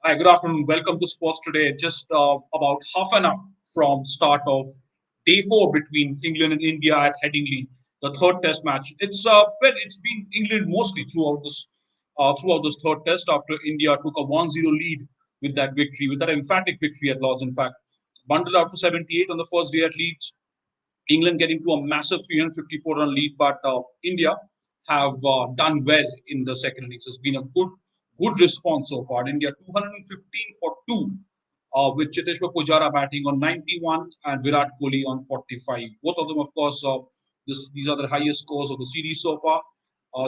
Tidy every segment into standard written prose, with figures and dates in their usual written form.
Hi, good afternoon. Welcome to Sports Today. Just about half an hour from start of day four between England and India at Headingley, the third Test match. It's been England mostly throughout this third Test after India took a 1-0 lead with that victory, with that emphatic victory at Lords. In fact, bundled out for 78 on the first day at Leeds. England getting to a massive 354 run lead, but India have done well in the second innings. It's been a good response so far. India 215 for 2 with Cheteshwar Pujara batting on 91 and Virat Kohli on 45. Both of them, of course, these are the highest scores of the series so far.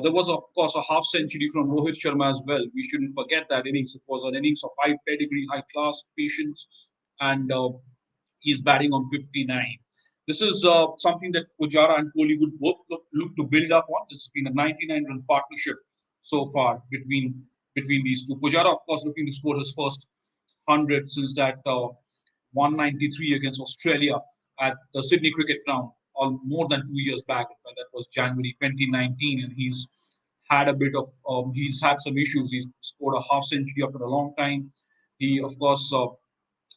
There was, of course, a half century from Rohit Sharma as well. We shouldn't forget that innings. It was an innings of high pedigree, high class, patience, and he's batting on 59. This is something that Pujara and Kohli would both look to build up on. This has been a 99-run partnership so far between these two. Pujara, of course, looking to score his first 100 since that 193 against Australia at the Sydney Cricket Ground, all more than 2 years back. In fact, that was January 2019, and he's had some issues. He's scored a half century after a long time. He, of course,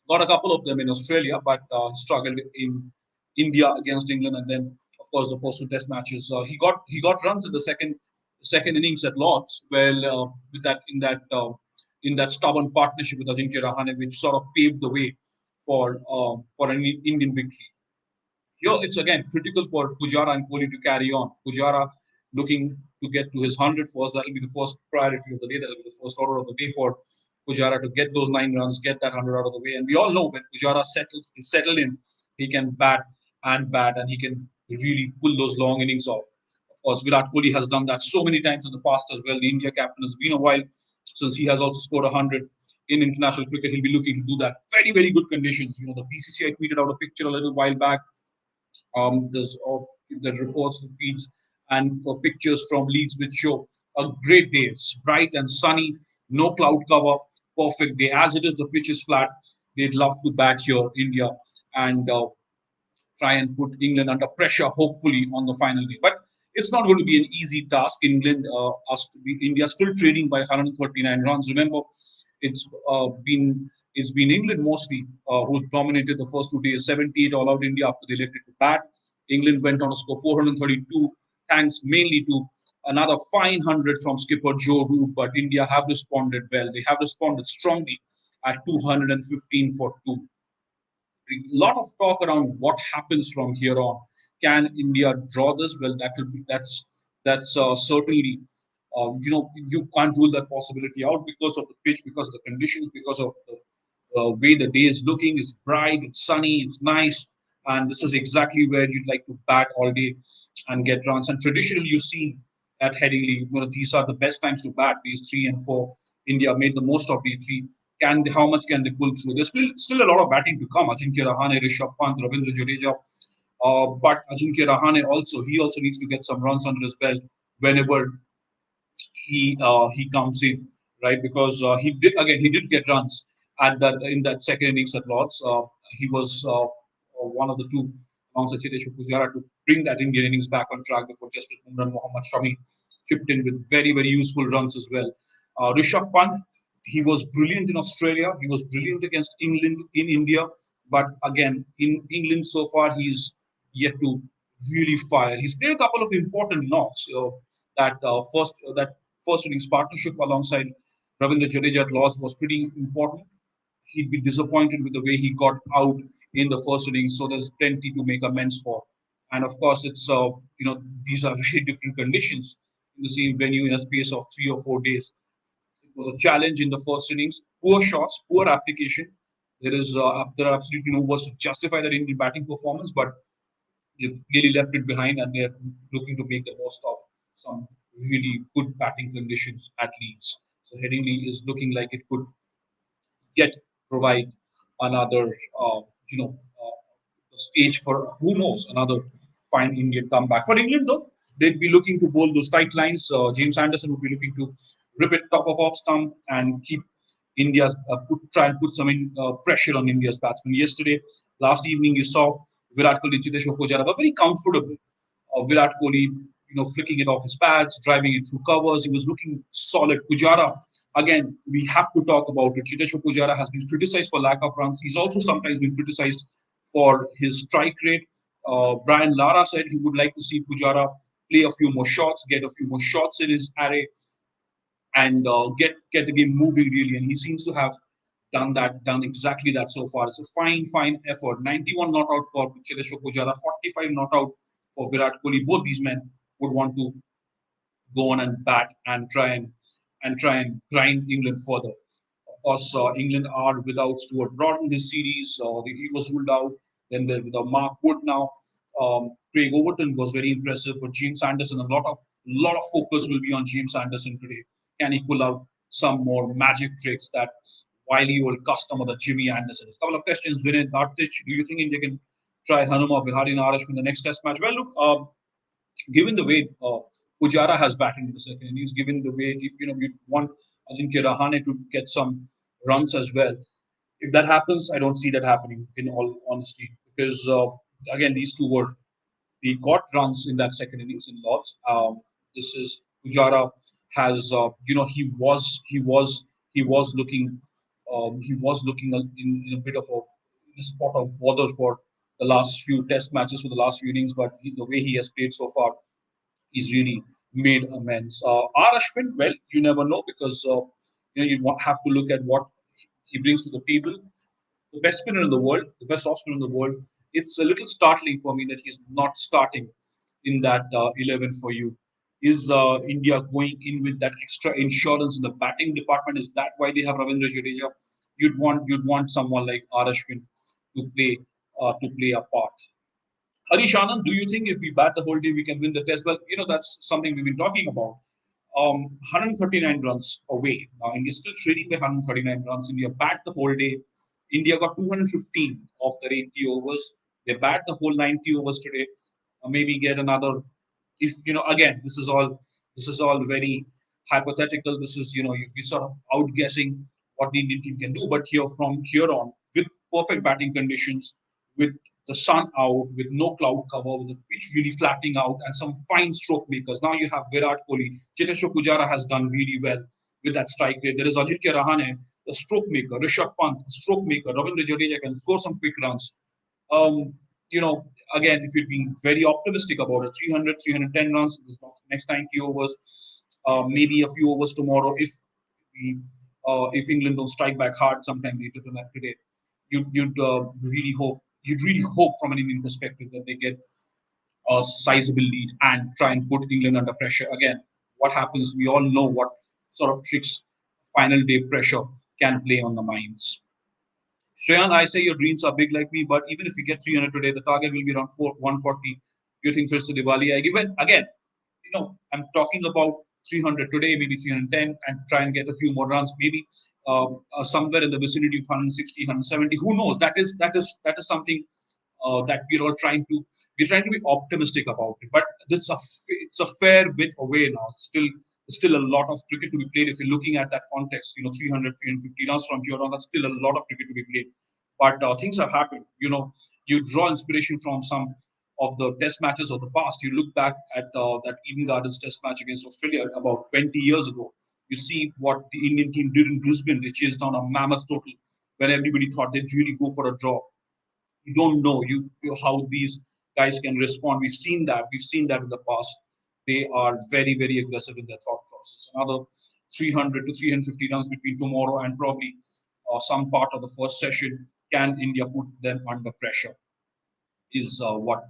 got a couple of them in Australia, but struggled in India against England, and then of course the first two Test matches. He got runs in the second innings at Lords. Well, with that in that stubborn partnership with Ajinkya Rahane, which sort of paved the way for an Indian victory. Here it's again critical for Pujara and Kohli to carry on. Pujara looking to get to his 100 first. That'll be the first priority of the day. That'll be the first order of the day for Pujara to get those 9 runs, get that 100 out of the way. And we all know when Pujara is settled in, he can bat, and he can really pull those long innings off. Of course, Virat Kohli has done that so many times in the past as well. The India captain has been a while since he has also scored 100 in international cricket. He'll be looking to do that. Very, very good conditions. The BCCI tweeted out a picture a little while back. There's the reports, the feeds, and for pictures from Leeds which show a great day. It's bright and sunny, no cloud cover, perfect day. As it is, the pitch is flat. They'd love to bat here, India, and try and put England under pressure, hopefully, on the final day. But it's not going to be an easy task. India still trailing by 139 runs. Remember, it's been England mostly who dominated the first 2 days. 78 all out India after they elected to bat. England went on to score 432, thanks mainly to another fine 100 from skipper Joe Root. But India have responded well. They have responded strongly at 215 for 2. A lot of talk around what happens from here on. Can India draw this? Well, that's certainly you can't rule that possibility out because of the pitch, because of the conditions, because of the way the day is looking. It's bright, it's sunny, it's nice, and this is exactly where you'd like to bat all day and get runs. And traditionally, you see at Headingley, these are the best times to bat. These 3 and 4, India made the most of these three. How much can they pull through? There's still a lot of batting to come. Ajinkya Rahane, Rishabh Pant, Ravindra Jadeja, but Ajinkya Rahane he also needs to get some runs under his belt whenever he comes in, right? Because he did get runs at that in that second innings at Lords. He was one of the two alongside Cheteshwar Pujara to bring that Indian innings back on track before just Mohammad Shami chipped in with very, very useful runs as well. Rishabh Pant, he was brilliant in Australia. He was brilliant against England in India. But again, in England so far, he's yet to really fire. He's played a couple of important knocks. That first innings partnership alongside Ravindra Jadeja at Lords was pretty important. He'd be disappointed with the way he got out in the first innings. So there's plenty to make amends for. And of course, it's these are very different conditions in the same venue in a space of 3 or 4 days. It was a challenge in the first innings. Poor shots, poor application. There are absolutely no words to justify that Indian batting performance, but they've really left it behind, and they're looking to make the most of some really good batting conditions at Leeds. So Headingley is looking like it could yet provide another, stage for who knows another fine Indian comeback. For England, though, they'd be looking to bowl those tight lines. James Anderson would be looking to rip it top of off stump and keep try and put some pressure on India's batsmen. Last evening, you saw Virat Kohli, Cheteshwar Pujara were very comfortable. Virat Kohli, flicking it off his pads, driving it through covers. He was looking solid. Pujara Again, we have to talk about it. Cheteshwar Pujara has been criticized for lack of runs. He's also sometimes been criticized for his strike rate. Brian Lara said he would like to see Pujara play a few more shots, get a few more shots in his array, and get the game moving really. And he seems to have done exactly that so far. It's a fine effort. 91 not out for Cheteshwar Pujara, 45 not out for Virat Kohli. Both these men would want to go on and bat and try and grind England further. Of course, England are without Stuart Broad in this series. He was ruled out. Then they're with Mark Wood now. Craig Overton was very impressive for James Anderson. A lot of focus will be on James Anderson today. Can he pull out some more magic tricks that wily old customer that Jimmy Anderson is? Couple of questions. Vinay Dartich, do you think India can try Hanuma Vihari Narash in the next Test match? Well, look, given the way Pujara has batted in the second innings, given the way you want Ajinkya Rahane to get some runs as well. If that happens, I don't see that happening. In all honesty, because again, these two were they got runs in that second innings in lots. This is Pujara has he was looking in a bit of in a spot of bother for the last few Test matches for the last few innings, but the way he has played so far he's really made amends. R. Ashwin, well, you never know because have to look at what he brings to the table. The best spinner in the world, the best off spinner in the world. It's a little startling for me that he's not starting in that 11 for you. Is India going in with that extra insurance in the batting department? Is that why they have Ravindra Jadeja? You'd want someone like R. Ashwin to play a part. Harish Anand, do you think if we bat the whole day, we can win the test? Well, that's something we've been talking about. 139 runs away. Now, India still trailing by 139 runs. India bat the whole day. India got 215 of their 80 overs. They bat the whole 90 overs today. Maybe get another. If again, this is all very hypothetical. This is if we sort of outguessing what the Indian team can do. But from here on, with perfect batting conditions, with the sun out, with no cloud cover, with the pitch really flattening out, and some fine stroke makers. Now you have Virat Kohli. Cheteshwar Pujara has done really well with that strike rate. There is Ajinkya Rahane, the stroke maker. Rishabh Pant, stroke maker. Ravindra Jadeja can score some quick runs. Um, you know, Again, if you're being very optimistic about it, 300, 310 runs in this next 90 overs, maybe a few overs tomorrow we, if England don't strike back hard sometime later tonight today, you'd really hope from an Indian perspective that they get a sizable lead and try and put England under pressure again. What happens? We all know what sort of tricks final day pressure can play on the minds. Shreyan, I say your dreams are big like me, but even if you get 300 today, the target will be around 140. You think it's Diwali? I give it again. I'm talking about 300 today, maybe 310, and try and get a few more runs, maybe somewhere in the vicinity of 160, 170. Who knows? That is something that we're trying to be optimistic about it. But it's a fair bit away now. Still a lot of cricket to be played. If you're looking at that context, 300, 350 runs from here on, that's still a lot of cricket to be played. But things have happened. You draw inspiration from some of the test matches of the past. You look back at that Eden Gardens test match against Australia about 20 years ago. You see what the Indian team did in Brisbane. They chased down a mammoth total when everybody thought they'd really go for a draw. You don't know how these guys can respond. We've seen that in the past. They are very, very aggressive in their thought process. Another 300 to 350 runs between tomorrow and probably some part of the first session. Can India put them under pressure? Is what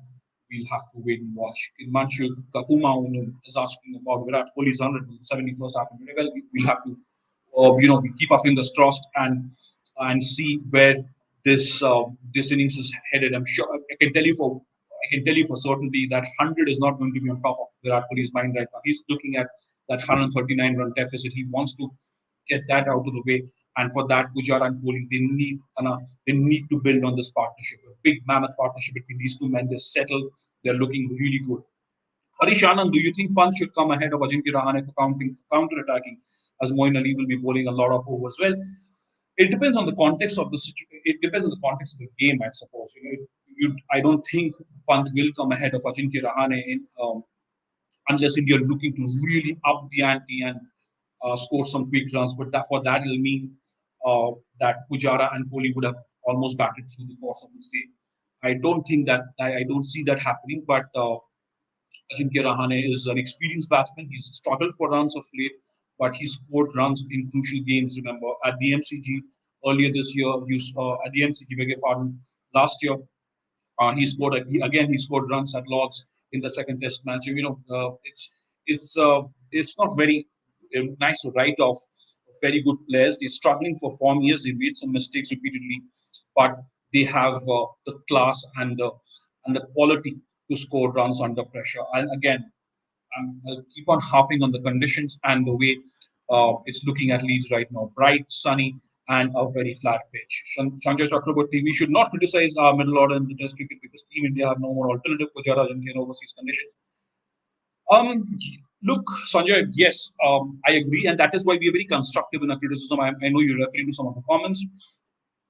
we'll have to wait and watch. Manchu Kakuma is asking about Virat Kohli's 171st happened. Well, we'll have to, we keep our fingers crossed and see where this innings is headed. I'm sure I can tell you for certainty that 100 is not going to be on top of Virat Kohli's mind right now. He's looking at that 139 run deficit. He wants to get that out of the way. And for that, Pujara and Kohli, they need to build on this partnership, a big mammoth partnership between these two men. They're settled. They're looking really good. Harish Anand, do you think Pant should come ahead of Ajinkya Rahane for counter-attacking, as Moeen Ali will be bowling a lot of overs? Well, it depends on the context of the situation. It depends on the context of the game, I suppose. I don't think Pant will come ahead of Ajinkya Rahane unless India are looking to really up the ante and score some quick runs, but for that it'll mean that Pujara and Kohli would have almost batted through the course of this day. I don't see that happening, but Ajinkya Rahane is an experienced batsman. He's struggled for runs of late, but he scored runs in crucial games. Remember, at the MCG earlier this year, at the MCG, beg your pardon, last year, he scored runs at Lords in the second Test match. It's it's not very nice to write off very good players. They're struggling for form. Yes, they made some mistakes repeatedly, but they have the class and the quality to score runs under pressure. And again, I'll keep on harping on the conditions and the way it's looking at Leeds right now. Bright, sunny, and a very flat pitch. Sanjay Chakraborty, we should not criticize our middle order in the Test cricket because Team India have no more alternative for Jara in overseas conditions. Um, Look, Sanjay, yes, I agree, and that is why we are very constructive in our criticism. I know you're referring to some of the comments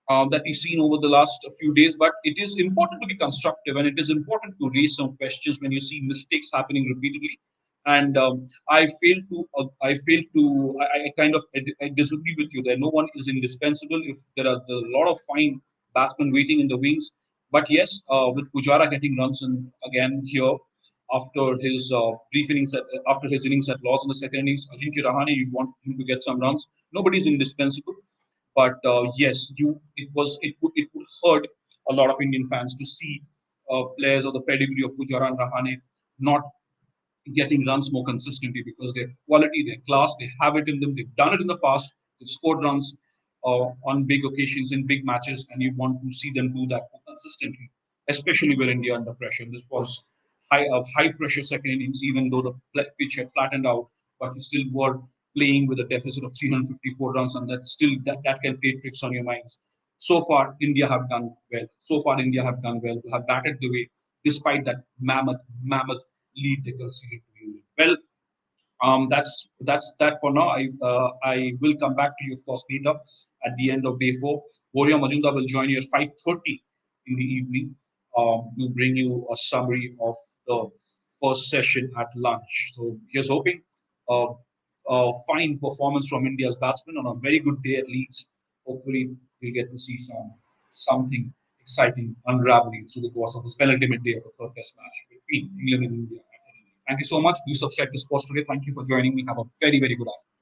that we've seen over the last few days. But it is important to be constructive, and it is important to raise some questions when you see mistakes happening repeatedly. And I fail to, I kind of, I disagree with you. That no one is indispensable. If there are a lot of fine batsmen waiting in the wings, but yes, with Pujara getting runs and again here after his after his innings at Lords in the second innings, Ajinkya Rahane, you want him to get some runs. Nobody's indispensable. But yes, it would hurt a lot of Indian fans to see players of the pedigree of Pujara and Rahane not getting runs more consistently because their quality, their class, they have it in them. They've done it in the past. They've scored runs on big occasions in big matches, and you want to see them do that more consistently, especially with India under pressure. This was high pressure second innings, even though the pitch had flattened out, but you still were playing with a deficit of 354 runs, and that can play tricks on your minds. So far, India have done well. So far, India have done well. Have batted the way, despite that mammoth lead they conceded to England. Well, that's that for now. I will come back to you, of course, later at the end of day four. Warrior Majunda will join you at 5:30 in the evening to bring you a summary of the first session at lunch. So here's hoping uh, a fine performance from India's batsmen on a very good day at Leeds. Hopefully, we'll get to see something exciting unraveling through the course of this penultimate day of the third Test match between England and India. Thank you so much. Do subscribe to Sports Today. Thank you for joining me. Have a very, very good afternoon.